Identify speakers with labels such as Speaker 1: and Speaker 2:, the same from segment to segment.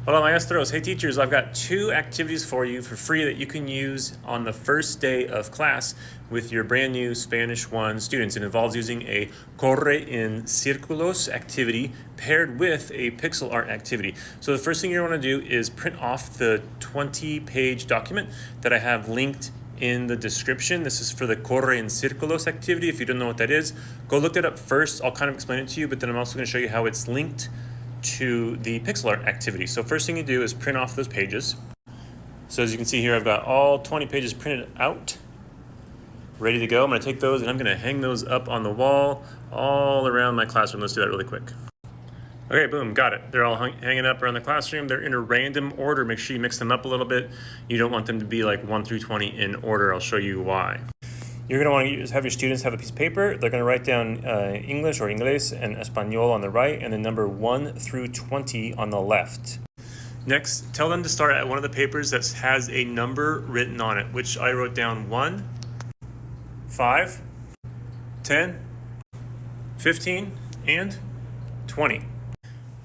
Speaker 1: Hola maestros, hey teachers, I've got 2 activities for you for free that you can use on the first day of class with your brand new Spanish 1 students. It involves using a corre en círculos activity paired with a pixel art activity. So the first thing you want to do is print off the 20-page document that I have linked in the description. This is for the corre en círculos activity. If you don't know what that is, go look it up first. I'll kind of explain it to you, but then I'm also going to show you how it's linked to the pixel art activity. So first thing you do is print off those pages. So as you can see here, I've got all 20 pages printed out, ready to go. I'm going to take those and I'm going to hang those up on the wall all around my classroom. Let's do that really quick. Okay, boom, got it. They're all hanging up around the classroom. They're in a random order. Make sure you mix them up a little bit. You don't want them to be like 1 through 20 in order. I'll show you why. You're going to want to have your students have a piece of paper. They're going to write down English or Inglés and Español on the right, and then number 1 through 20 on the left. Next, tell them to start at one of the papers that has a number written on it, which I wrote down 1, 5, 10, 15, and 20.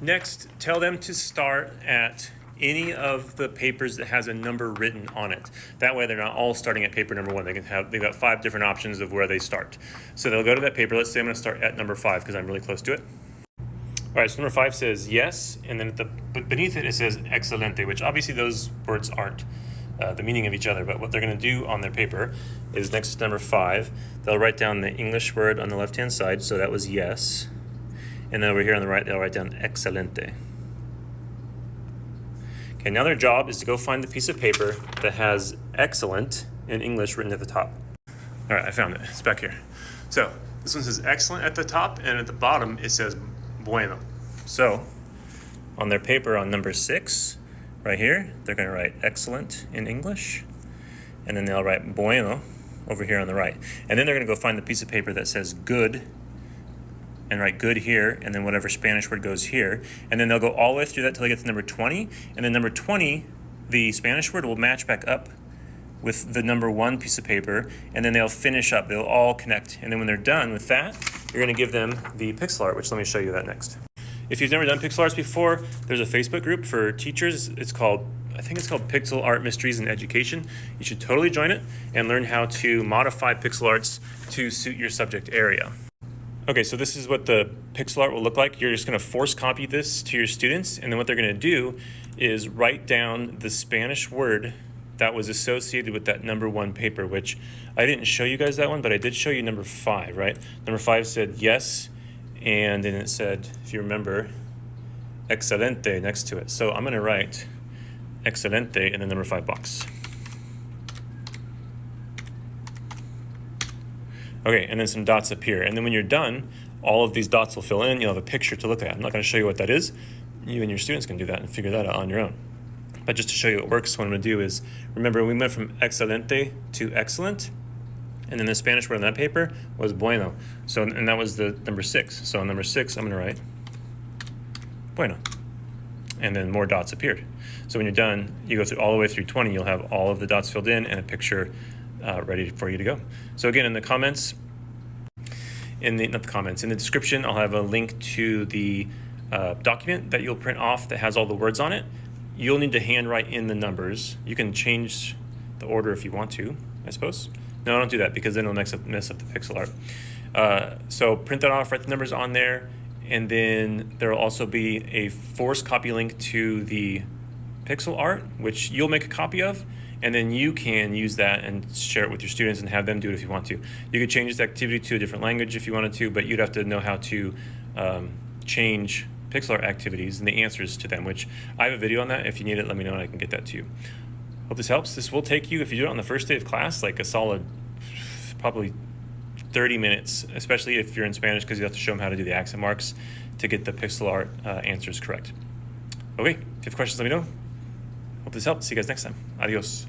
Speaker 1: Next, tell them to start at any of the papers that has a number written on it. That way they're not all starting at paper number 1. They've got 5 different options of where they start. So they'll go to that paper. Let's say I'm going to start at number 5 because I'm really close to it. All right, so number 5 says yes, and then beneath it says excelente, which obviously those words aren't the meaning of each other, but what they're going to do on their paper is next to number 5, they'll write down the English word on the left-hand side, so that was yes, and then over here on the right, they'll write down excelente. Okay, now their job is to go find the piece of paper that has excellent in English written at the top. All right, I found it. It's back here. So this one says excellent at the top, and at the bottom it says bueno. So on their paper on number 6, right here, they're going to write excellent in English, and then they'll write bueno over here on the right. And then they're going to go find the piece of paper that says good, and write good here, and then whatever Spanish word goes here. And then they'll go all the way through that till they get to number 20. And then number 20, the Spanish word will match back up with the number 1 piece of paper, and then they'll finish up. They'll all connect. And then when they're done with that, you're going to give them the pixel art, which let me show you that next. If you've never done pixel arts before, there's a Facebook group for teachers. I think it's called Pixel Art Mysteries in Education. You should totally join it and learn how to modify pixel arts to suit your subject area. Okay, so this is what the pixel art will look like. You're just going to force copy this to your students, and then what they're going to do is write down the Spanish word that was associated with that number 1 paper, which I didn't show you guys that one, but I did show you number 5, right? Number 5 said yes, and then it said, if you remember, excelente next to it. So I'm going to write excelente in the number 5 box. Okay, and then some dots appear. And then when you're done, all of these dots will fill in. You'll have a picture to look at. I'm not going to show you what that is. You and your students can do that and figure that out on your own. But just to show you what works, what I'm going to do is, remember we went from excelente to excellent, and then the Spanish word on that paper was bueno. So, and that was the number 6. So on number 6, I'm going to write bueno. And then more dots appeared. So when you're done, you go through all the way through 20, you'll have all of the dots filled in and a picture ready for you to go. So again, in the comments, in the description, I'll have a link to the document that you'll print off that has all the words on it. You'll need to handwrite in the numbers. You can change the order if you want to, I suppose. No, don't do that because then it'll mess up the pixel art. So print that off, write the numbers on there, and then there will also be a forced copy link to the pixel art, which you'll make a copy of, and then you can use that and share it with your students and have them do it if you want to. You could change this activity to a different language if you wanted to, but you'd have to know how to change pixel art activities and the answers to them, which I have a video on that. If you need it, let me know and I can get that to you. Hope this helps. This will take you, if you do it on the first day of class, like a solid probably 30 minutes, especially if you're in Spanish, because you have to show them how to do the accent marks to get the pixel art answers correct. Okay, if you have questions, let me know. Hope this helped. See you guys next time. Adios.